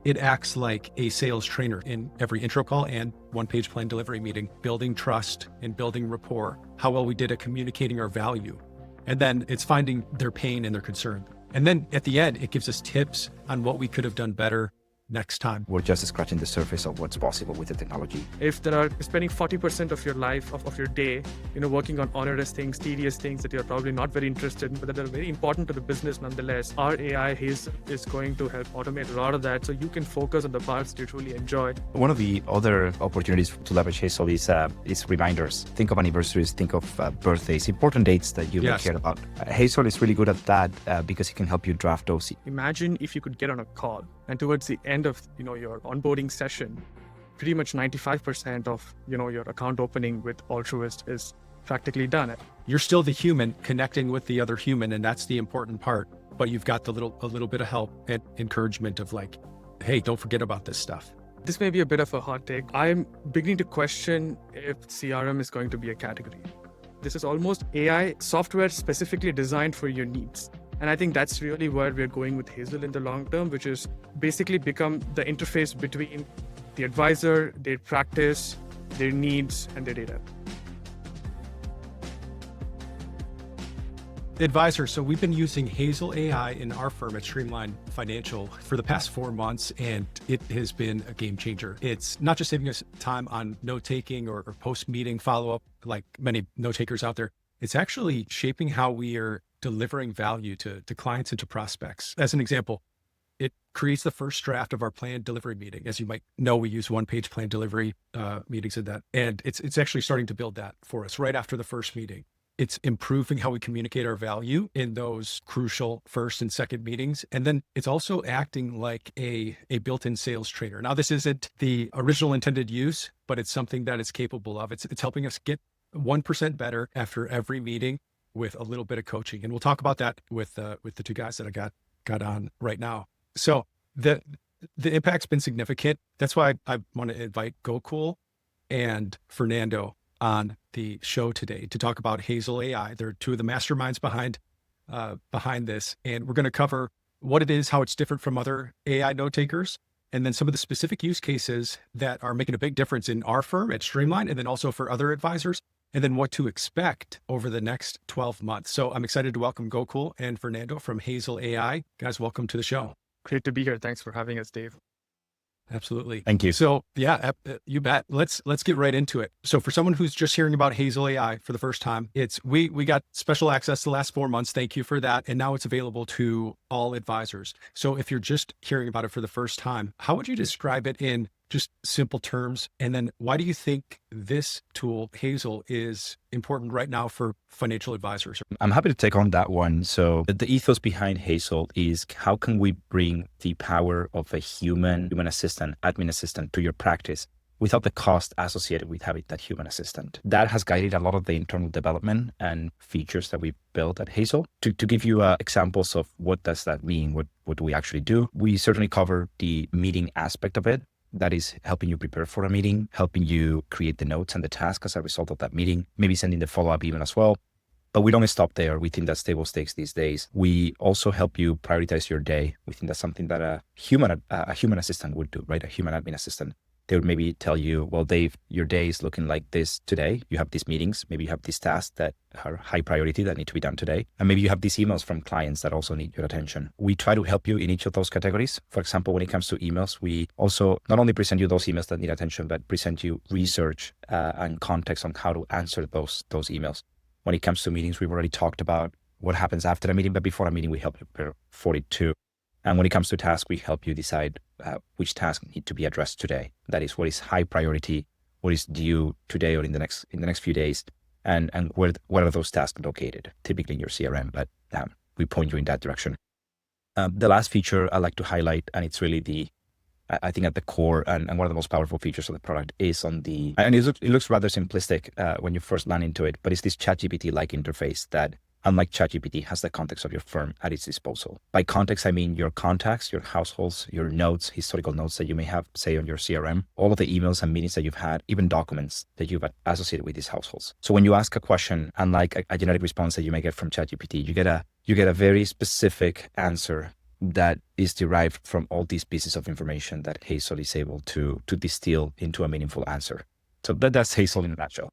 It acts like a sales trainer in every intro call and one-page plan delivery meeting, building trust and building rapport, how well we did at communicating our value. And then it's finding their pain and their concern. And then at the end, it gives us tips on what we could have done better next time. We're just scratching the surface of what's possible with the technology. If there are spending 40% of your life, of your day, working on onerous things, tedious things that you're probably not very interested in, but that are very important to the business nonetheless, our AI Hazel is going to help automate a lot of that so you can focus on the parts you truly enjoy. One of the other opportunities to leverage Hazel is reminders. Think of anniversaries, think of birthdays, important dates that you may care about. Hazel is really good at that because it can help you draft those. Imagine if you could get on a call and towards the end of your onboarding session, pretty much 95% of your account opening with Altruist is practically done. You're still the human connecting with the other human, and that's the important part. But you've got a little bit of help and encouragement of like, hey, don't forget about this stuff. This may be a bit of a hot take. I'm beginning to question if CRM is going to be a category. This is almost AI software specifically designed for your needs. And I think that's really where we're going with Hazel in the long term, which is basically become the interface between the advisor, their practice, their needs, and their data. The advisor. So we've been using Hazel AI in our firm at Streamline Financial for the past 4 months, and it has been a game changer. It's not just saving us time on note-taking or post-meeting follow-up like many note-takers out there. It's actually shaping how we are delivering value to clients and to prospects. As an example, it creates the first draft of our planned delivery meeting. As you might know, we use one-page plan delivery meetings in that. And it's actually starting to build that for us right after the first meeting. It's improving how we communicate our value in those crucial first and second meetings. And then it's also acting like a built-in sales trainer. Now, this isn't the original intended use, but it's something that it's capable of. It's helping us get 1% better after every meeting with a little bit of coaching. And we'll talk about that with the two guys that I got on right now. So the impact's been significant. That's why I want to invite Gokul and Fernando on the show today to talk about Hazel AI. They're two of the masterminds behind this. And we're going to cover what it is, how it's different from other AI note takers, and then some of the specific use cases that are making a big difference in our firm at Streamline, and then also for other advisors, and then what to expect over the next 12 months. So I'm excited to welcome Gokul and Fernando from Hazel AI. Guys, welcome to the show. Great to be here. Thanks for having us, Dave. Absolutely. Thank you. So yeah, you bet. Let's get right into it. So for someone who's just hearing about Hazel AI for the first time, we got special access the last 4 months. Thank you for that. And now it's available to all advisors. So if you're just hearing about it for the first time, how would you describe it in just simple terms? And then why do you think this tool, Hazel, is important right now for financial advisors? I'm happy to take on that one. So the ethos behind Hazel is how can we bring the power of a human assistant, admin assistant to your practice without the cost associated with having that human assistant. That has guided a lot of the internal development and features that we've built at Hazel. To give you examples of what does that mean, what do we actually do? We certainly cover the meeting aspect of it. That is helping you prepare for a meeting, helping you create the notes and the task as a result of that meeting, maybe sending the follow-up email as well. But we don't stop there. We think that's table stakes these days. We also help you prioritize your day. We think that's something that a human assistant would do, right? A human admin assistant. They would maybe tell you, well, Dave, your day is looking like this today. You have these meetings. Maybe you have these tasks that are high priority that need to be done today. And maybe you have these emails from clients that also need your attention. We try to help you in each of those categories. For example, when it comes to emails, we also not only present you those emails that need attention, but present you research and context on how to answer those emails. When it comes to meetings, we've already talked about what happens after a meeting, but before a meeting, we help you prepare for it too. And when it comes to tasks, we help you decide which tasks need to be addressed today. That is, what is high priority, what is due today or in the next few days, and where are those tasks located? Typically in your CRM, but we point you in that direction. The last feature I like to highlight, and it's really I think at the core and one of the most powerful features of the product is and it looks rather simplistic when you first land into it, but it's this ChatGPT-like interface that, unlike ChatGPT, has the context of your firm at its disposal. By context, I mean your contacts, your households, your notes, historical notes that you may have, say, on your CRM, all of the emails and meetings that you've had, even documents that you've associated with these households. So when you ask a question, unlike a generic response that you may get from ChatGPT, you get a very specific answer that is derived from all these pieces of information that Hazel is able to distill into a meaningful answer. So that's Hazel in a nutshell.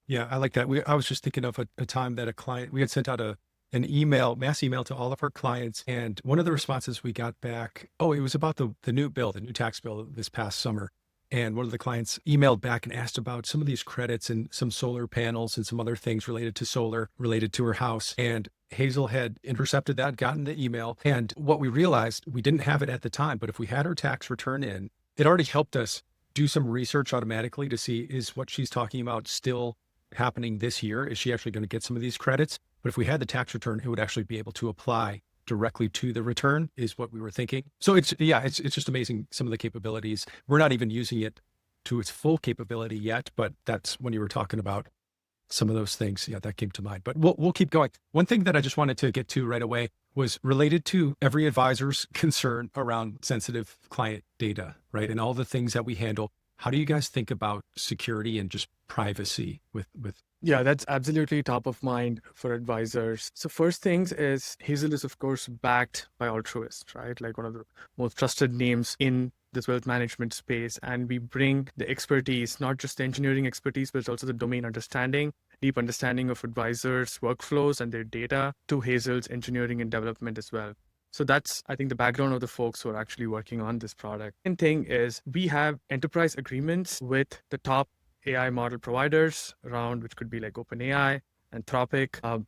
Yeah, I like that. I was just thinking of a time that a client, we had sent out an email, mass email to all of our clients. And one of the responses we got back, it was about the new bill, the new tax bill this past summer. And one of the clients emailed back and asked about some of these credits and some solar panels and some other things related to solar, related to her house. And Hazel had intercepted that, gotten the email. And what we realized, we didn't have it at the time, but if we had her tax return in, it already helped us do some research automatically to see, is what she's talking about still happening this year? Is she actually going to get some of these credits? But if we had the tax return, it would actually be able to apply directly to the return, is what we were thinking. So it's just amazing, some of the capabilities. We're not even using it to its full capability yet, but that's when you were talking about some of those things. Yeah, that came to mind, but we'll keep going. One thing that I just wanted to get to right away was related to every advisor's concern around sensitive client data, right? And all the things that we handle. How do you guys think about security and just privacy with? Yeah, that's absolutely top of mind for advisors. So first things is Hazel is of course backed by Altruist, right? Like one of the most trusted names in this wealth management space. And we bring the expertise, not just the engineering expertise, but also the domain understanding, deep understanding of advisors' workflows and their data to Hazel's engineering and development as well. So that's, I think, the background of the folks who are actually working on this product. And thing is, we have enterprise agreements with the top AI model providers around, which could be like OpenAI, Anthropic.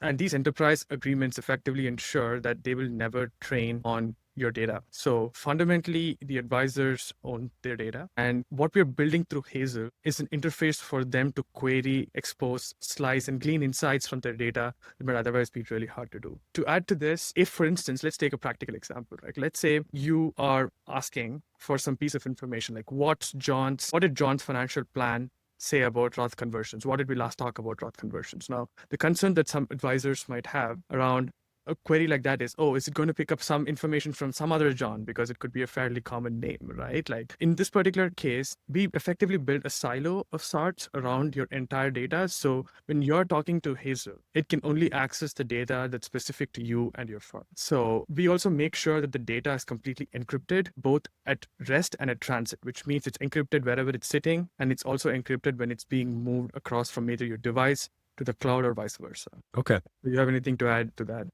And these enterprise agreements effectively ensure that they will never train on your data. So fundamentally, the advisors own their data. And what we're building through Hazel is an interface for them to query, expose, slice, and glean insights from their data that might otherwise be really hard to do. To add to this, if, for instance, let's take a practical example, right? Let's say you are asking for some piece of information, like what did John's financial plan say about Roth conversions? What did we last talk about Roth conversions? Now, the concern that some advisors might have around a query like that is, is it going to pick up some information from some other John, because it could be a fairly common name, right? Like in this particular case, we effectively build a silo of sorts around your entire data. So when you're talking to Hazel, it can only access the data that's specific to you and your firm. So we also make sure that the data is completely encrypted, both at rest and at transit, which means it's encrypted wherever it's sitting, and it's also encrypted when it's being moved across from either your device to the cloud or vice versa. Okay. Do you have anything to add to that?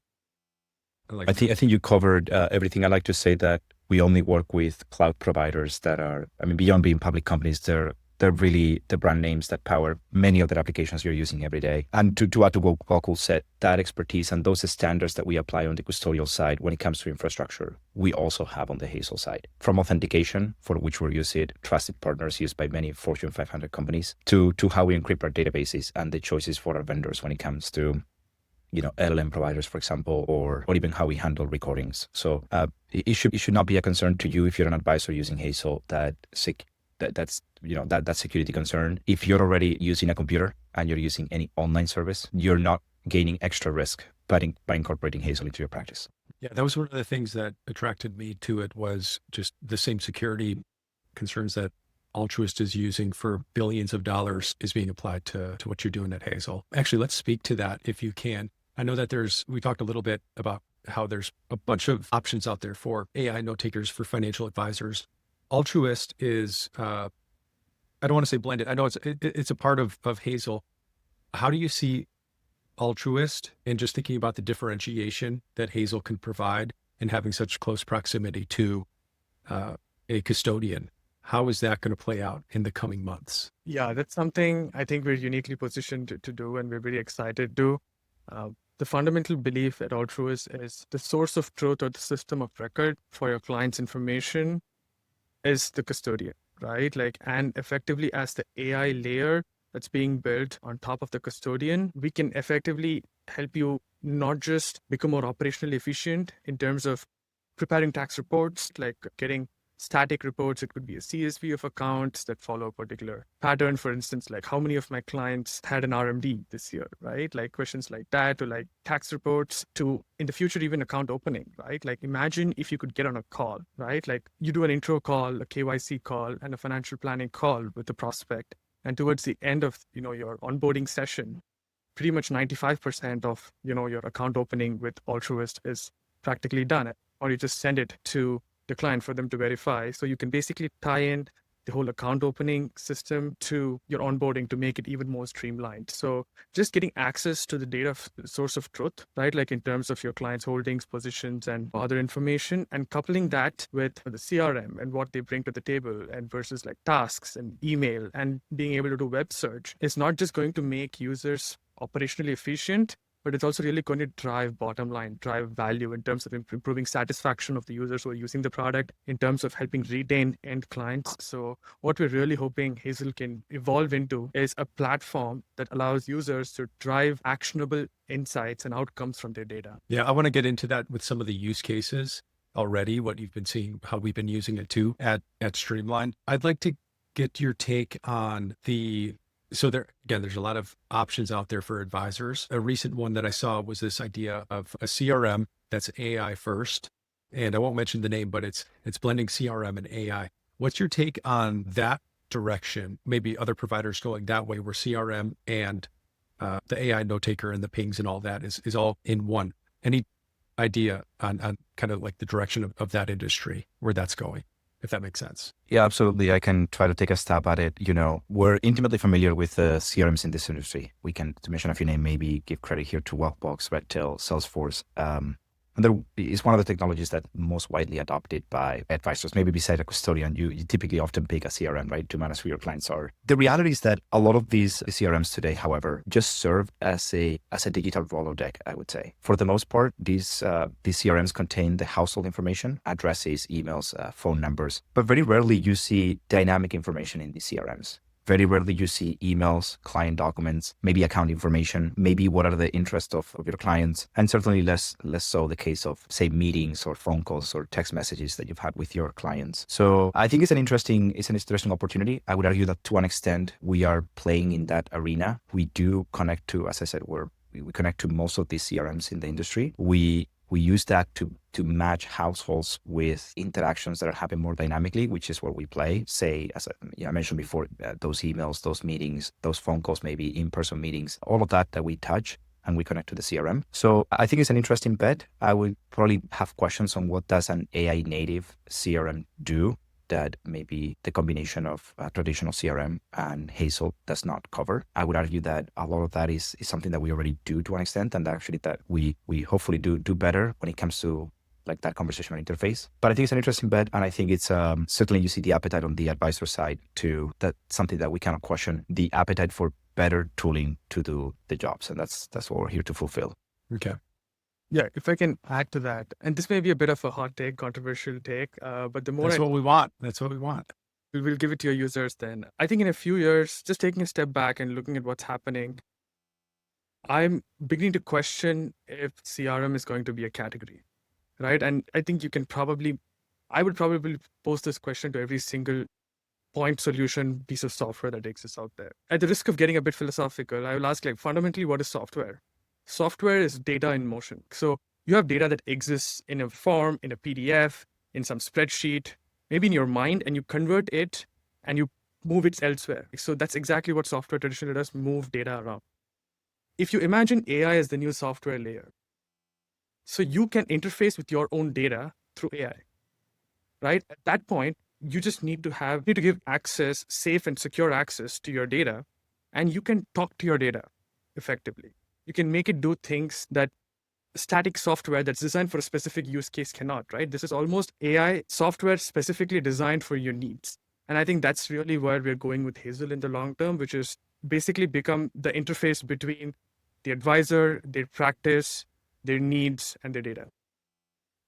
I think you covered everything. I like to say that we only work with cloud providers that are, beyond being public companies, they're really the brand names that power many of the applications you're using every day. And to add to what Gokul said, that expertise and those standards that we apply on the custodial side when it comes to infrastructure, we also have on the Hazel side. From authentication, for which we're using trusted partners used by many Fortune 500 companies, to how we encrypt our databases and the choices for our vendors when it comes to LLM providers, for example, or even how we handle recordings. So it should not be a concern to you if you're an advisor using Hazel that's security concern. If you're already using a computer and you're using any online service, you're not gaining extra risk by incorporating Hazel into your practice. Yeah, that was one of the things that attracted me to it, was just the same security concerns that Altruist is using for billions of dollars is being applied to what you're doing at Hazel. Actually, let's speak to that if you can. I know that we talked a little bit about how there's a bunch of options out there for AI note takers for financial advisors. Altruist is, I don't want to say blended. I know it's a part of Hazel. How do you see Altruist, and just thinking about the differentiation that Hazel can provide and having such close proximity to a custodian? How is that going to play out in the coming months? Yeah, that's something I think we're uniquely positioned to do, and we're very excited to. The fundamental belief at Altruist is the source of truth or the system of record for your client's information is the custodian, right? And effectively, as the AI layer that's being built on top of the custodian, we can effectively help you not just become more operationally efficient in terms of preparing tax reports, like getting static reports. It could be a CSV of accounts that follow a particular pattern. For instance, like how many of my clients had an RMD this year, right? Like questions like that, to like tax reports, to in the future, even account opening, right? Like imagine if you could get on a call, right? Like you do an intro call, a KYC call, and a financial planning call with the prospect. And towards the end of, your onboarding session, pretty much 95% of, your account opening with Altruist is practically done it, or you just send it to the client for them to verify. So you can basically tie in the whole account opening system to your onboarding to make it even more streamlined. So just getting access to the data source of truth, right? Like in terms of your client's holdings, positions, and other information, and coupling that with the CRM and what they bring to the table, and versus like tasks and email and being able to do web search, is not just going to make users operationally efficient, but it's also really going to drive bottom line, drive value in terms of improving satisfaction of the users who are using the product, in terms of helping retain end clients. So what we're really hoping Hazel can evolve into is a platform that allows users to drive actionable insights and outcomes from their data. Yeah, I want to get into that with some of the use cases already, what you've been seeing, how we've been using it too at Streamline. I'd like to get your take on so there's a lot of options out there for advisors. A recent one that I saw was this idea of a CRM that's AI first. And I won't mention the name, but it's blending CRM and AI. What's your take on that direction? Maybe other providers going that way, where CRM and the AI note taker and the pings and all that is all in one. Any idea on kind of like the direction of that industry, where that's going, if that makes sense? Yeah, absolutely. I can try to take a stab at it. We're intimately familiar with the CRMs in this industry. We can, to mention a few names, maybe give credit here to Wealthbox, Redtail, Salesforce. And there is one of the technologies that most widely adopted by advisors. Maybe beside a custodian, you typically often pick a CRM, right, to manage who your clients are. The reality is that a lot of these CRMs today, however, just serve as a digital Rolodex, I would say. For the most part, these CRMs contain the household information, addresses, emails, phone numbers, but very rarely you see dynamic information in these CRMs. Very rarely you see emails, client documents, maybe account information, maybe what are the interests of your clients, and certainly less so the case of, say, meetings or phone calls or text messages that you've had with your clients. So I think it's an interesting opportunity. I would argue that to an extent we are playing in that arena. We do connect to, as I said, we connect to most of these CRMs in the industry. We use that to match households with interactions that are happening more dynamically, which is where we play. Say, as I mentioned before, those emails, those meetings, those phone calls, maybe in-person meetings, all of that we touch and we connect to the CRM. So I think it's an interesting bet. I would probably have questions on what does an AI native CRM do that maybe the combination of traditional CRM and Hazel does not cover. I would argue that a lot of that is something that we already do to an extent, and actually that we hopefully do better when it comes to like that conversational interface. But I think it's an interesting bet, and I think it's certainly you see the appetite on the advisor side too. That's something that we cannot question, the appetite for better tooling to do the jobs, and that's what we're here to fulfill. Okay. Yeah, if I can add to that, and this may be a bit of a hot take, controversial take, but the more That's what we want. That's what we want. we'll give it to your users then. I think in a few years, just taking a step back and looking at what's happening, I'm beginning to question if CRM is going to be a category, right? And I think I would probably pose this question to every single point solution piece of software that exists out there. At the risk of getting a bit philosophical, I will ask, like, fundamentally, what is software? Software is data in motion. So you have data that exists in a form, in a PDF, in some spreadsheet, maybe in your mind, and you convert it and you move it elsewhere. So that's exactly what software traditionally does, move data around. If you imagine AI as the new software layer, so you can interface with your own data through AI, right? At that point, you just need to give access, safe and secure access to your data, and you can talk to your data effectively. You can make it do things that static software that's designed for a specific use case cannot, right? This is almost AI software specifically designed for your needs. And I think that's really where we're going with Hazel in the long term, which is basically become the interface between the advisor, their practice, their needs, and their data.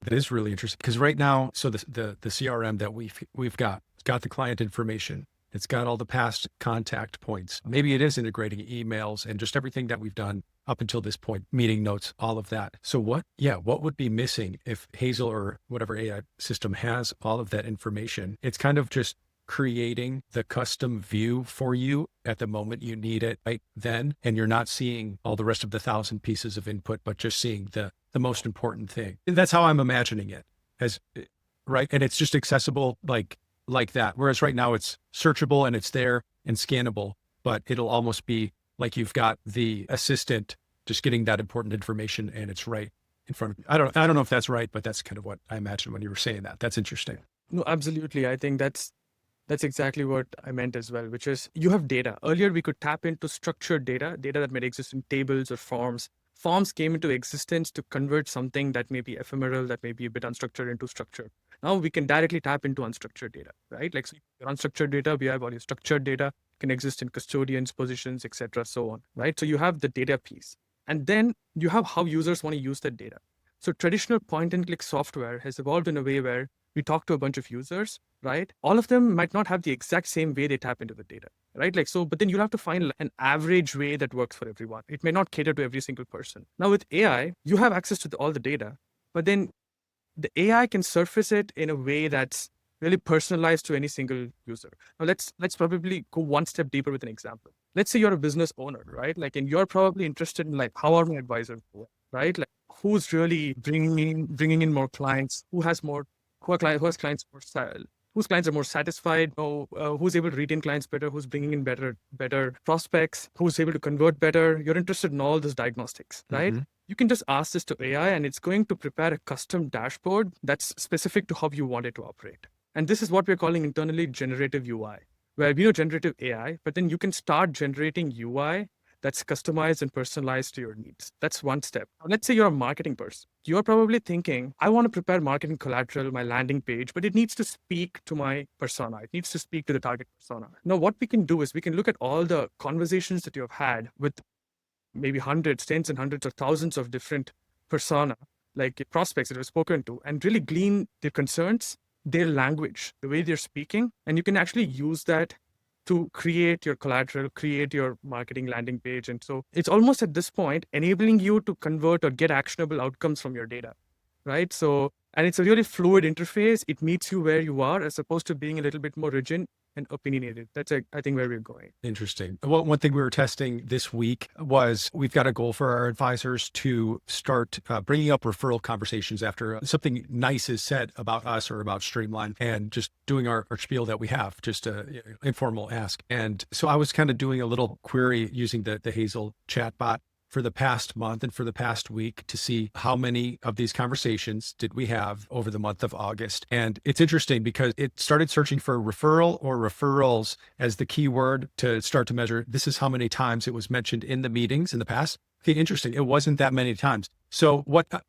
That is really interesting, because right now, so the CRM that we've got, it's got the client information. It's got all the past contact points. Maybe it is integrating emails and just everything that we've done up until this point, meeting notes, all of that. So what would be missing if Hazel or whatever AI system has all of that information? It's kind of just creating the custom view for you at the moment you need it right then. And you're not seeing all the rest of the 1,000 pieces of input, but just seeing the most important thing. And that's how I'm imagining it as, right? And it's just accessible like that. Whereas right now it's searchable and it's there and scannable, but it'll almost be like you've got the assistant just getting that important information and it's right in front of you. I don't know if that's right, but that's kind of what I imagined when you were saying that. That's interesting. No, absolutely. I think that's exactly what I meant as well, which is you have data. Earlier, we could tap into structured data that may exist in tables or forms. Forms came into existence to convert something that may be ephemeral, that may be a bit unstructured into structured. Now we can directly tap into unstructured data, right? Like so your unstructured data, we have all your structured data, can exist in custodians, positions, etc., so on, right? So you have the data piece. And then you have how users want to use that data. So traditional point and click software has evolved in a way where we talk to a bunch of users, right? All of them might not have the exact same way they tap into the data, right? Like so, but then you'll have to find an average way that works for everyone. It may not cater to every single person. Now with AI, you have access to all the data, but then the AI can surface it in a way that's really personalized to any single user. Now let's probably go one step deeper with an example. Let's say you're a business owner, right? Like, and you're probably interested in like, how are my advisors doing, right? Like, who's really bringing in more clients? Who has clients more style? Whose clients are more satisfied? Who's able to retain clients better? Who's bringing in better prospects? Who's able to convert better? You're interested in all those diagnostics, right? Mm-hmm. You can just ask this to AI and it's going to prepare a custom dashboard that's specific to how you want it to operate. And this is what we're calling internally generative UI, where we know generative AI, but then you can start generating UI that's customized and personalized to your needs. That's one step. Now, let's say you're a marketing person. You're probably thinking, I want to prepare marketing collateral, my landing page, but it needs to speak to my persona. It needs to speak to the target persona. Now, what we can do is we can look at all the conversations that you've had with maybe hundreds, tens and hundreds or thousands of different persona, like prospects that you've spoken to, and really glean their concerns, their language, the way they're speaking, and you can actually use that to create your collateral, create your marketing landing page. And so it's almost at this point enabling you to convert or get actionable outcomes from your data, right? So, and it's a really fluid interface. It meets you where you are as opposed to being a little bit more rigid and opinionated. That's, I think, where we're going. Interesting. Well, one thing we were testing this week was we've got a goal for our advisors to start bringing up referral conversations after something nice is said about us or about Streamline, and just doing our spiel that we have, just an informal ask. And so I was kind of doing a little query using the Hazel chatbot for the past month and for the past week to see how many of these conversations did we have over the month of August. And it's interesting because it started searching for referral or referrals as the keyword to start to measure. This is how many times it was mentioned in the meetings in the past. Okay, interesting. It wasn't that many times. So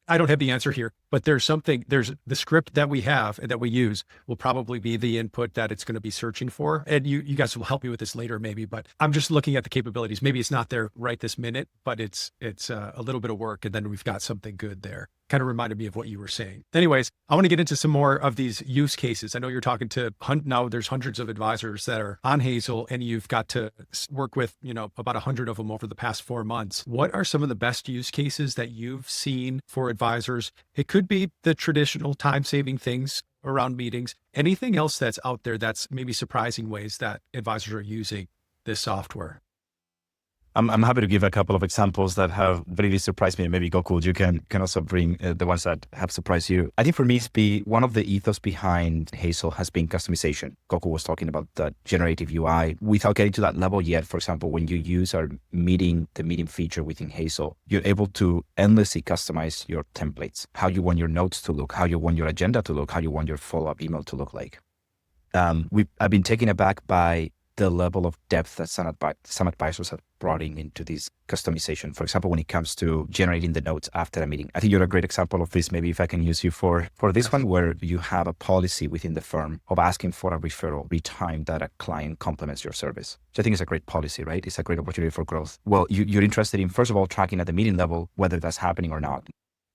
I don't have the answer here, but there's the script that we have and that we use will probably be the input that it's going to be searching for. And you guys will help me with this later maybe, but I'm just looking at the capabilities. Maybe it's not there right this minute, but it's a little bit of work, and then we've got something good there. Kind of reminded me of what you were saying. Anyways, I want to get into some more of these use cases. I know you're talking to now there's hundreds of advisors that are on Hazel, and you've got to work with, about 100 of them over the past 4 months. What are some of the best use cases that you've seen for advisors? It could be the traditional time-saving things around meetings. Anything else that's out there that's maybe surprising ways that advisors are using this software? I'm happy to give a couple of examples that have really surprised me. And maybe Gokul, you can also bring the ones that have surprised you. I think for me, one of the ethos behind Hazel has been customization. Gokul was talking about the generative UI. Without getting to that level yet, for example, when you use the meeting feature within Hazel, you're able to endlessly customize your templates, how you want your notes to look, how you want your agenda to look, how you want your follow-up email to look like. I've been taken aback by the level of depth that some advisors have brought into this customization. For example, when it comes to generating the notes after a meeting. I think you're a great example of this. Maybe if I can use you for this one, where you have a policy within the firm of asking for a referral every time that a client complements your service. Which I think is a great policy, right? It's a great opportunity for growth. Well, you're interested in, first of all, tracking at the meeting level, whether that's happening or not.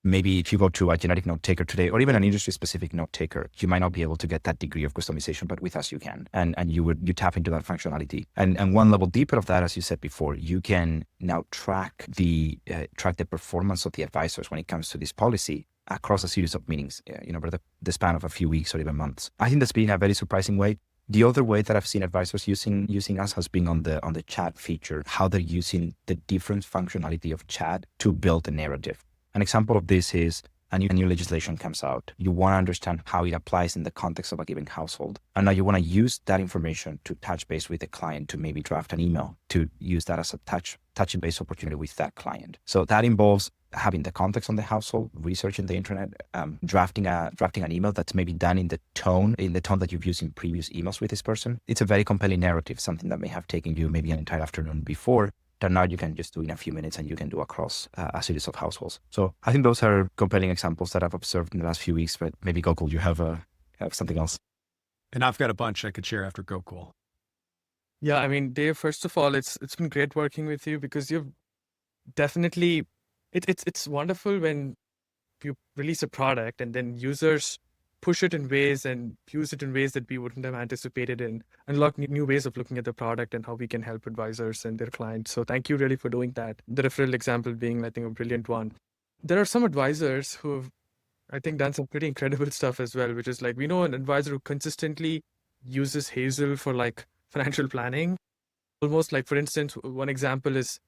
Maybe if you go to a generic note taker today, or even an industry-specific note taker, you might not be able to get that degree of customization, but with us you can, and you tap into that functionality. And one level deeper of that, as you said before, you can now track the performance of the advisors when it comes to this policy across a series of meetings, over the span of a few weeks or even months. I think that's been a very surprising way. The other way that I've seen advisors using us has been on the chat feature, how they're using the different functionality of chat to build a narrative. An example of this is a new legislation comes out. You want to understand how it applies in the context of a given household. And now you want to use that information to touch base with the client, to maybe draft an email, to use that as a touch and base opportunity with that client. So that involves having the context on the household, researching the internet, drafting an email that's maybe done in the tone that you've used in previous emails with this person. It's a very compelling narrative, something that may have taken you maybe an entire afternoon before, that now you can just do in a few minutes and you can do across a series of households. So I think those are compelling examples that I've observed in the last few weeks, but maybe Gokul, you have something else. And I've got a bunch I could share after Gokul. Yeah, I mean, Dave, first of all, it's been great working with you because you've definitely, it's wonderful when you release a product and then users push it in ways and use it in ways that we wouldn't have anticipated and unlock new ways of looking at the product and how we can help advisors and their clients. So thank you really for doing that. The referral example being, I think, a brilliant one. There are some advisors who have, I think, done some pretty incredible stuff as well, which is like, we know an advisor who consistently uses Hazel for like financial planning. Almost like, for instance, one example is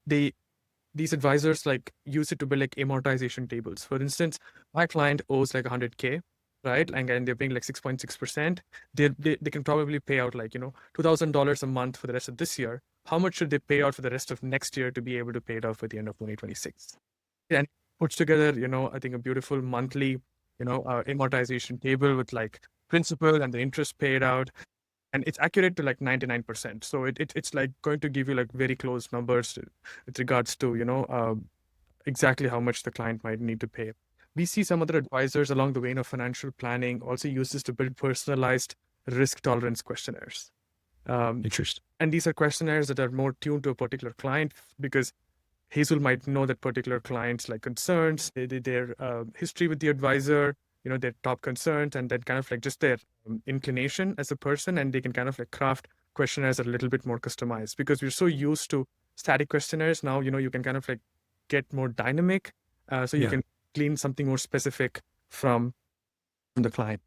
these advisors like use it to build like amortization tables. For instance, my client owes like 100K, right? And they're paying like 6.6%. They can probably pay out like, $2,000 a month for the rest of this year. How much should they pay out for the rest of next year to be able to pay it off at the end of 2026? And puts together, I think a beautiful monthly, amortization table with like principal and the interest paid out. And it's accurate to like 99%. So it's like going to give you like very close numbers with regards to, exactly how much the client might need to pay. We see some other advisors along the way of financial planning also use this to build personalized risk tolerance questionnaires. Interesting. And these are questionnaires that are more tuned to a particular client because Hazel might know that particular client's like concerns, their history with the advisor, their top concerns, and then kind of like just their inclination as a person, and they can kind of like craft questionnaires that are a little bit more customized because we're so used to static questionnaires. Now, you can kind of like get more dynamic, so you can glean something more specific from the client.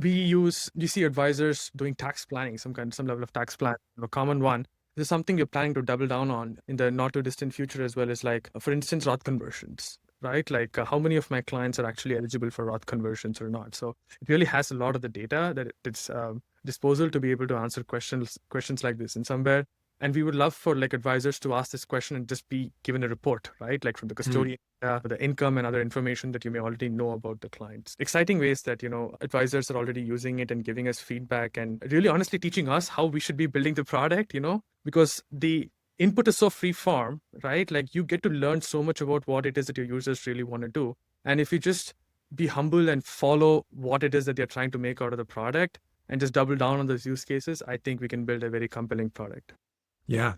You see advisors doing tax planning, some level of tax plan, a common one. This is something we're planning to double down on in the not too distant future as well as like, for instance, Roth conversions. Right? Like how many of my clients are actually eligible for Roth conversions or not? So it really has a lot of the data that it's disposal to be able to answer questions like this in somewhere. And we would love for like advisors to ask this question and just be given a report, right? Like from the custodian, the income and other information that you may already know about the clients. Exciting ways that, advisors are already using it and giving us feedback and really honestly teaching us how we should be building the product, because the input is so free form, right? Like you get to learn so much about what it is that your users really want to do. And if you just be humble and follow what it is that they're trying to make out of the product and just double down on those use cases, I think we can build a very compelling product. Yeah.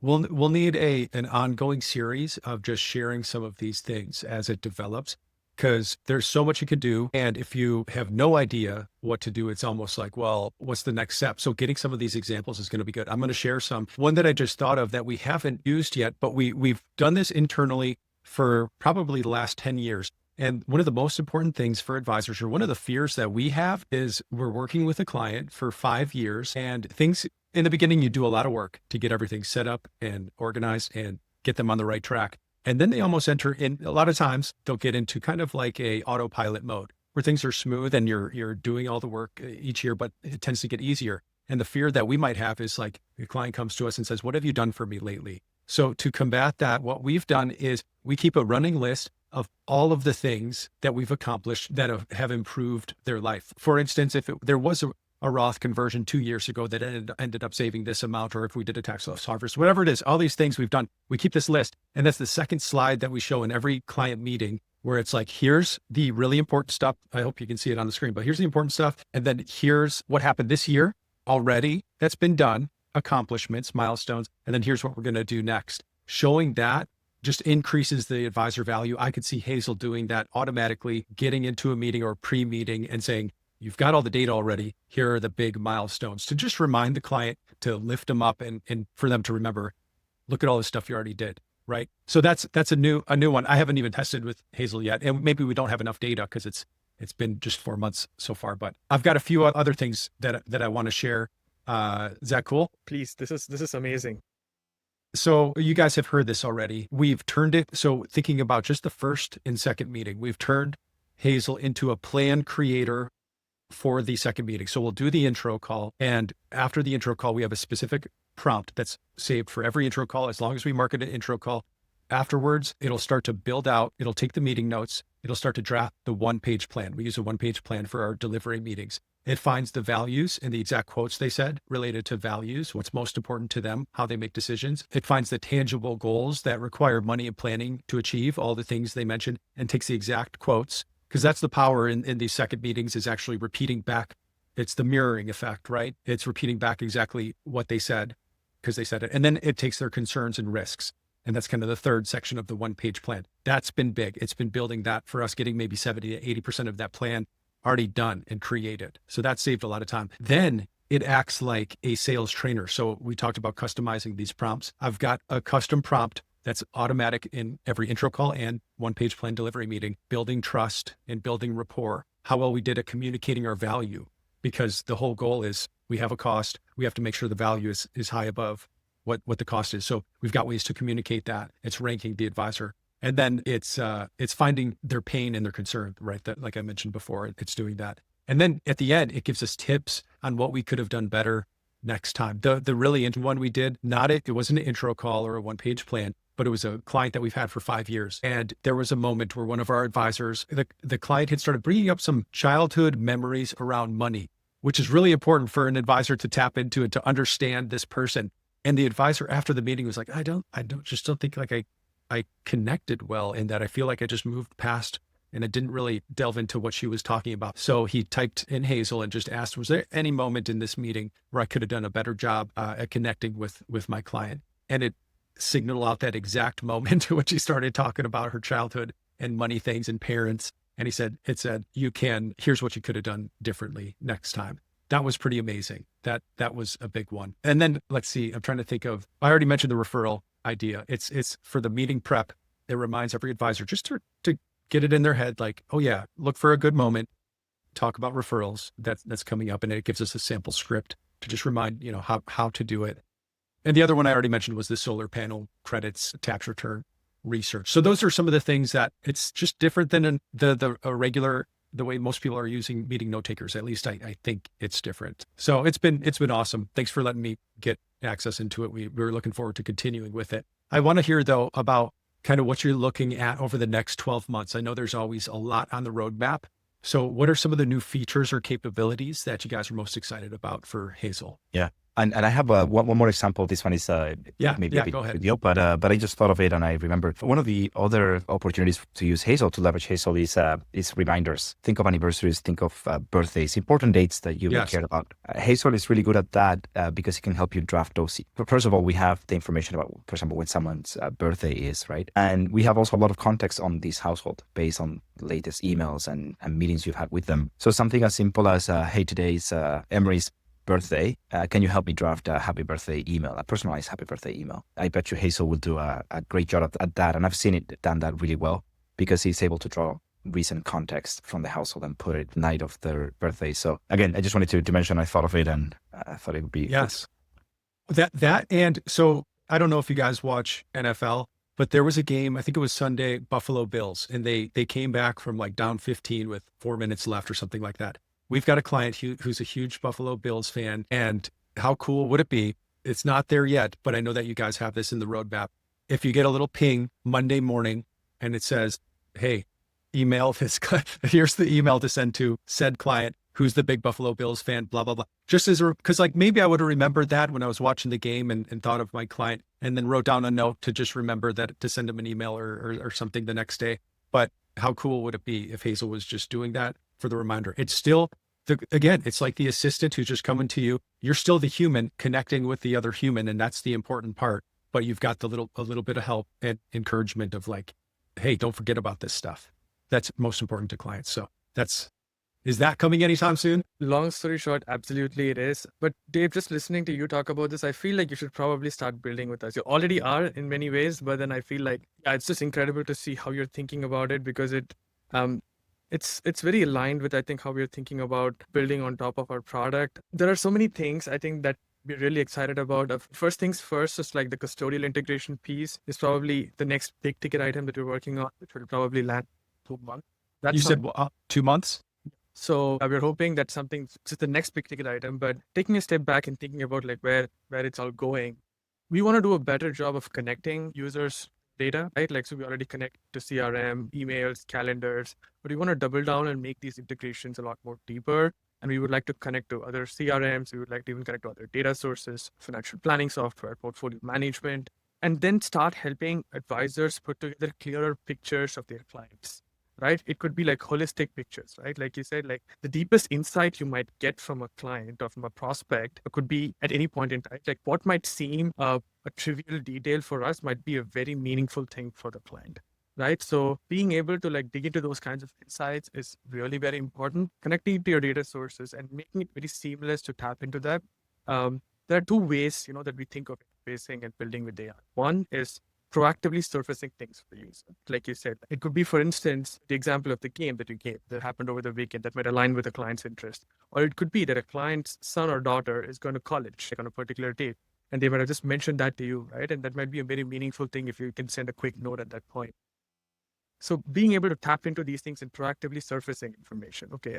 We'll need an ongoing series of just sharing some of these things as it develops, because there's so much you can do. And if you have no idea what to do, it's almost like, well, what's the next step? So getting some of these examples is going to be good. I'm going to share some. One that I just thought of that we haven't used yet, but we've done this internally for probably the last 10 years. And one of the most important things for advisors, or one of the fears that we have, is we're working with a client for 5 years and things in the beginning, you do a lot of work to get everything set up and organized and get them on the right track. And then they almost enter in, a lot of times they'll get into kind of like a autopilot mode where things are smooth and you're doing all the work each year, but it tends to get easier. And the fear that we might have is like the client comes to us and says, what have you done for me lately? So to combat that, what we've done is we keep a running list of all of the things that we've accomplished that have improved their life. For instance, if there was a Roth conversion 2 years ago that ended up saving this amount, or if we did a tax loss harvest, whatever it is, all these things we've done, we keep this list. And that's the second slide that we show in every client meeting, where it's like, here's the really important stuff. I hope you can see it on the screen, but here's the important stuff. And then here's what happened this year already that's been done, accomplishments, milestones. And then here's what we're going to do next. Showing that just increases the advisor value. I could see Hazel doing that automatically, getting into a meeting or pre-meeting and saying, you've got all the data already. Here are the big milestones, to just remind the client, to lift them up and for them to remember, look at all the stuff you already did, right? So that's a new one. I haven't even tested with Hazel yet. And maybe we don't have enough data because it's been just 4 months so far, but I've got a few other things that I want to share. Is that cool? Please, this is amazing. So you guys have heard this already. We've turned it. So thinking about just the first and second meeting, we've turned Hazel into a plan creator for the second meeting. So we'll do the intro call. And after the intro call, we have a specific prompt that's saved for every intro call. As long as we mark it an intro call, Afterwards, it'll start to build out, it'll take the meeting notes, it'll start to draft the one-page plan. We use a one-page plan for our delivery meetings. It finds the values and the exact quotes they said related to values, what's most important to them, how they make decisions. It finds the tangible goals that require money and planning to achieve all the things they mentioned, and takes the exact quotes, because that's the power in these second meetings, is actually repeating back. It's the mirroring effect, right? It's repeating back exactly what they said because they said it. And then it takes their concerns and risks. And that's kind of the third section of the one-page plan. That's been big. It's been building that for us, getting maybe 70 to 80% of that plan already done and created. So that saved a lot of time. Then it acts like a sales trainer. So we talked about customizing these prompts. I've got a custom prompt that's automatic in every intro call and one-page plan delivery meeting, building trust and building rapport, how well we did at communicating our value, because the whole goal is we have a cost. We have to make sure the value is high above what the cost is. So we've got ways to communicate that. It's ranking the advisor. And then it's finding their pain and their concern, right? That, like I mentioned before, it's doing that. And then at the end, it gives us tips on what we could have done better next time. The really interesting one we did, it wasn't an intro call or a one-page plan, but it was a client that we've had for 5 years. And there was a moment where one of our advisors, the client had started bringing up some childhood memories around money, which is really important for an advisor to tap into and to understand this person. And the advisor after the meeting was like, I don't think like I connected well in that. I feel like I just moved past and I didn't really delve into what she was talking about. So he typed in Hazel and just asked, was there any moment in this meeting where I could have done a better job at connecting with my client? And it signaled out that exact moment when she started talking about her childhood and money things and parents. And it said, here's what you could have done differently next time. That was pretty amazing. That was a big one. And then let's see, I'm trying to think of, I already mentioned the referral idea. It's for the meeting prep. It reminds every advisor just to get it in their head, like, oh yeah, look for a good moment, talk about referrals that's coming up. And it gives us a sample script to just remind, how to do it. And the other one I already mentioned was the solar panel credits, tax return research. So those are some of the things that it's just different than the way most people are using meeting note takers. At least I think it's different. So it's been awesome. Thanks for letting me get access into it. We're looking forward to continuing with it. I want to hear though about kind of what you're looking at over the next 12 months. I know there's always a lot on the roadmap. So what are some of the new features or capabilities that you guys are most excited about for Hazel? Yeah. And I have one more example. This one is maybe a bit go ahead. video, but I just thought of it and I remembered one of the other opportunities to use Hazel, to leverage Hazel, is reminders. Think of anniversaries, think of birthdays, important dates that you may care about. Hazel is really good at that because it can help you draft those. First of all, we have the information about, for example, when someone's birthday is, right? And we have also a lot of context on this household based on the latest emails and meetings you've had with them. So something as simple as, hey, today's Emery's birthday. Can you help me draft a happy birthday email, a personalized happy birthday email? I bet you Hazel will do a great job at that. And I've seen it done that really well because he's able to draw recent context from the household and put it night of their birthday. So again, I just wanted to mention, I thought of it and I thought it would be. Yes. That. And so I don't know if you guys watch NFL, but there was a game, I think it was Sunday, Buffalo Bills, and they came back from like down 15 with 4 minutes left or something like that. We've got a client who's a huge Buffalo Bills fan, and how cool would it be? It's not there yet, but I know that you guys have this in the roadmap. If you get a little ping Monday morning and it says, hey, email this, here's the email to send to said client, who's the big Buffalo Bills fan, blah, blah, blah. Just because like maybe I would have remembered that when I was watching the game and thought of my client and then wrote down a note to just remember that to send him an email or something the next day. But how cool would it be if Hazel was just doing that for the reminder? It's still, again, it's like the assistant who's just coming to you. You're still the human connecting with the other human. And that's the important part. But you've got a little bit of help and encouragement of like, hey, don't forget about this stuff. That's most important to clients. So is that coming anytime soon? Long story short, absolutely it is. But Dave, just listening to you talk about this, I feel like you should probably start building with us. You already are in many ways, but then I feel like it's just incredible to see how you're thinking about it because it's very aligned with, I think, how we're thinking about building on top of our product. There are so many things I think that we're really excited about. First things first, just like the custodial integration piece is probably the next big ticket item that we're working on, which will probably land 2 months. You said 2 months? So we're hoping that something is the next big ticket item, but taking a step back and thinking about like where it's all going, we want to do a better job of connecting users data, right? Like, so we already connect to CRM, emails, calendars, but we want to double down and make these integrations a lot more deeper. And we would like to connect to other CRMs. We would like to even connect to other data sources, financial planning software, portfolio management, and then start helping advisors put together clearer pictures of their clients, right? It could be like holistic pictures, right? Like you said, like the deepest insight you might get from a client or from a prospect could be at any point in time. Like what might seem a trivial detail for us might be a very meaningful thing for the client, right? So being able to like dig into those kinds of insights is really very important. Connecting to your data sources and making it very seamless to tap into that. There are two ways, that we think of interfacing and building with AI. One is proactively surfacing things for the user. Like you said, it could be, for instance, the example of the game that you gave that happened over the weekend that might align with a client's interest. Or it could be that a client's son or daughter is going to college like on a particular date, and they might have just mentioned that to you, right? And that might be a very meaningful thing if you can send a quick note at that point. So being able to tap into these things and proactively surfacing information. Okay,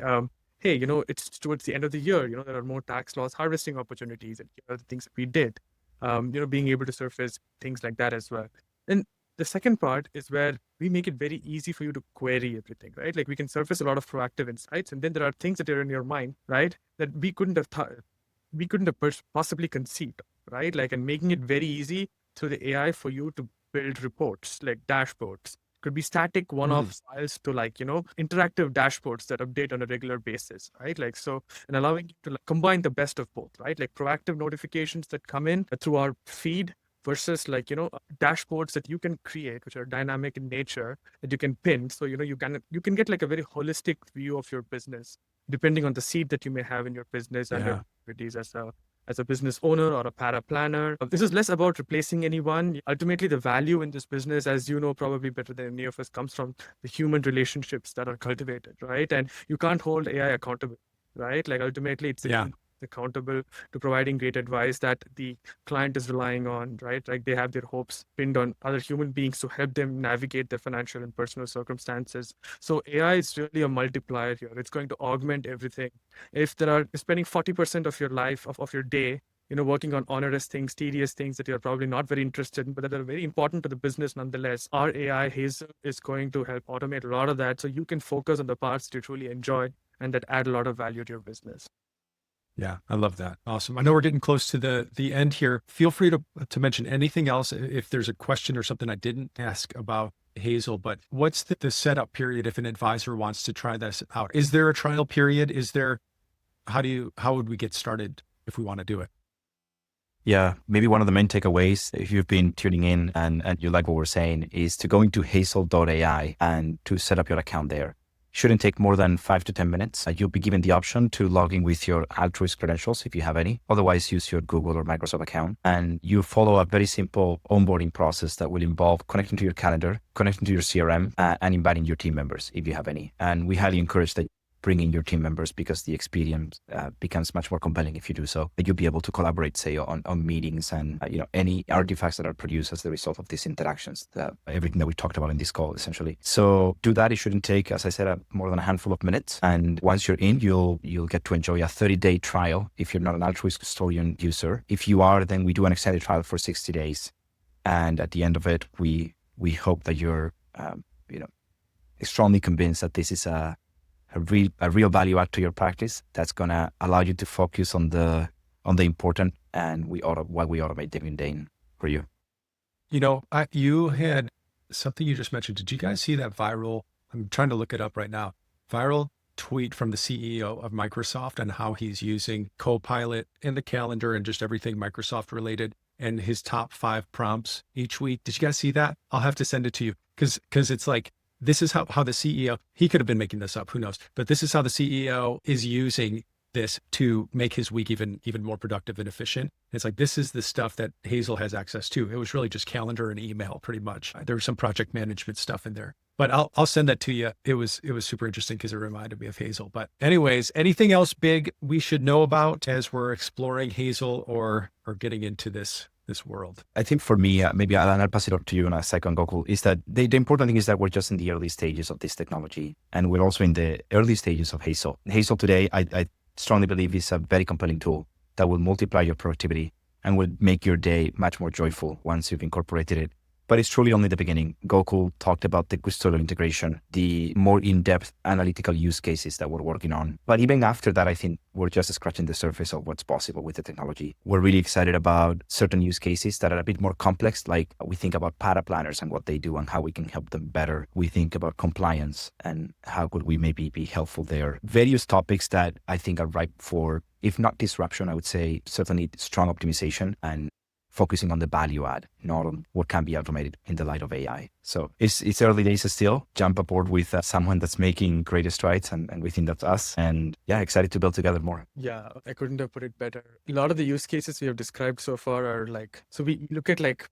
hey, it's towards the end of the year, there are more tax loss harvesting opportunities, and here are the things that we did. Being able to surface things like that as well. And the second part is where we make it very easy for you to query everything, right? Like we can surface a lot of proactive insights, and then there are things that are in your mind, right, that we couldn't have possibly conceived, right? Like, and making it very easy through the AI for you to build reports, like dashboards. Could be static one-off files to like, interactive dashboards that update on a regular basis, right? Like, so, and allowing you to like, combine the best of both, right? Like proactive notifications that come in through our feed versus like, dashboards that you can create, which are dynamic in nature, that you can pin. So, you can get like a very holistic view of your business, depending on the seat that you may have in your business and your activities as a business owner or a para planner. This is less about replacing anyone. Ultimately, the value in this business, as you know, probably better than any of us, comes from the human relationships that are cultivated, right? And you can't hold AI accountable, right? Like ultimately, it's accountable to providing great advice that the client is relying on, right? Like they have their hopes pinned on other human beings to help them navigate their financial and personal circumstances. So AI is really a multiplier here. It's going to augment everything. If there are spending 40% of your life, of your day, working on onerous things, tedious things that you're probably not very interested in, but that are very important to the business nonetheless, our AI Hazel is going to help automate a lot of that so you can focus on the parts that you truly enjoy and that add a lot of value to your business. Yeah, I love that. Awesome. I know we're getting close to the end here. Feel free to mention anything else if there's a question or something I didn't ask about Hazel, but what's the setup period if an advisor wants to try this out? Is there a trial period? How would we get started if we want to do it? Yeah, maybe one of the main takeaways, if you've been tuning in and you like what we're saying, is to go into hazel.ai and to set up your account there. Shouldn't take more than 5 to 10 minutes. You'll be given the option to log in with your altruist credentials if you have any. Otherwise, use your Google or Microsoft account. And you follow a very simple onboarding process that will involve connecting to your calendar, connecting to your CRM, and inviting your team members if you have any. And we highly encourage that bring in your team members because the experience becomes much more compelling if you do so. You'll be able to collaborate, say, on meetings and any artifacts that are produced as the result of these interactions, everything that we talked about in this call, essentially. So do that. It shouldn't take, as I said, more than a handful of minutes. And once you're in, you'll get to enjoy a 30-day trial if you're not an altruist custodian user. If you are, then we do an extended trial for 60 days. And at the end of it, we hope that you're strongly convinced that this is a real value add to your practice that's going to allow you to focus on the important and what we automate day in day for you. You had something you just mentioned. Did you guys see that viral? I'm trying to look it up right now. Viral tweet from the CEO of Microsoft on how he's using Copilot in the calendar and just everything Microsoft related and his top 5 prompts each week. Did you guys see that? I'll have to send it to you because it's like, this is how the CEO, he could have been making this up, who knows, but this is how the CEO is using this to make his week even more productive and efficient. It's like, this is the stuff that Hazel has access to. It was really just calendar and email pretty much. There was some project management stuff in there, but I'll send that to you. It was super interesting because it reminded me of Hazel. But anyways, anything else big we should know about as we're exploring Hazel or getting into this world? I think for me, maybe I'll pass it up to you in a second, Gokul, is that the important thing is that we're just in the early stages of this technology. And we're also in the early stages of Hazel. Hazel today, I strongly believe is a very compelling tool that will multiply your productivity and will make your day much more joyful once you've incorporated it but it's truly only the beginning. Gokul talked about the custodial integration, the more in-depth analytical use cases that we're working on. But even after that, I think we're just scratching the surface of what's possible with the technology. We're really excited about certain use cases that are a bit more complex, like we think about paraplanners and what they do and how we can help them better. We think about compliance and how could we maybe be helpful there. Various topics that I think are ripe for, if not disruption, I would say certainly strong optimization and focusing on the value add, not on what can be automated in the light of AI. So it's early days still. Jump aboard with someone that's making great strides, and we think that's us. And yeah, excited to build together more. Yeah, I couldn't have put it better. A lot of the use cases we have described so far are like, so we look at like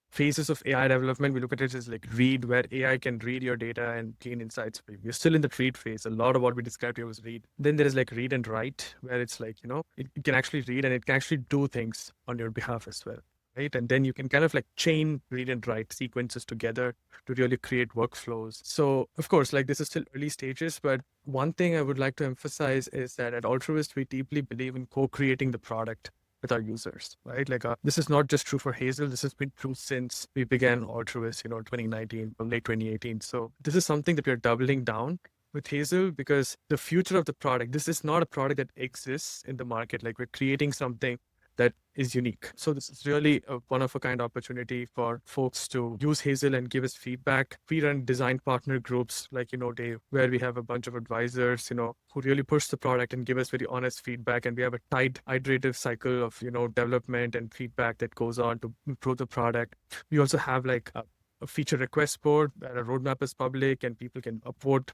phases of AI development. We look at it as like read, where AI can read your data and gain insights for you. We're still in the read phase. A lot of what we described here was read. Then there is like read and write, where it's like, it can actually read and it can actually do things on your behalf as well. Right. And then you can kind of like chain read and write sequences together to really create workflows. So of course, like this is still early stages, but one thing I would like to emphasize is that at Altruist, we deeply believe in co-creating the product with our users, right? Like this is not just true for Hazel. This has been true since we began Altruist, 2019 or late 2018. So this is something that we're doubling down with Hazel, because the future of the product, this is not a product that exists in the market. Like we're creating something that is unique. So this is really a one-of-a-kind opportunity for folks to use Hazel and give us feedback. We run design partner groups like, Dave, where we have a bunch of advisors, who really push the product and give us very honest feedback. And we have a tight iterative cycle of, development and feedback that goes on to improve the product. We also have like a feature request board where a roadmap is public and people can upvote,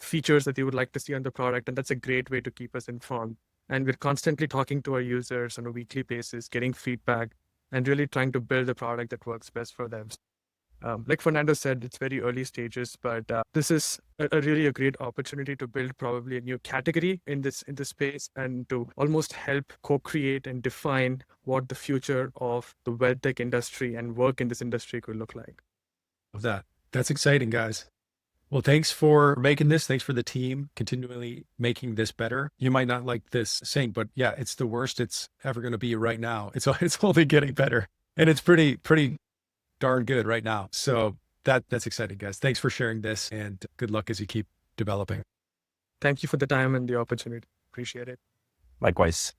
features that they would like to see on the product. And that's a great way to keep us informed. And we're constantly talking to our users on a weekly basis, getting feedback, and really trying to build a product that works best for them. Like Fernando said, it's very early stages, but this is a really a great opportunity to build probably a new category in this space, and to almost help co-create and define what the future of the WealthTech industry and work in this industry could look like. Love that. That's exciting, guys. Well, thanks for making this. Thanks for the team continually making this better. You might not like this saying, but yeah, it's the worst it's ever going to be right now. It's only getting better, and it's pretty darn good right now. So that's exciting, guys. Thanks for sharing this, and good luck as you keep developing. Thank you for the time and the opportunity. Appreciate it. Likewise.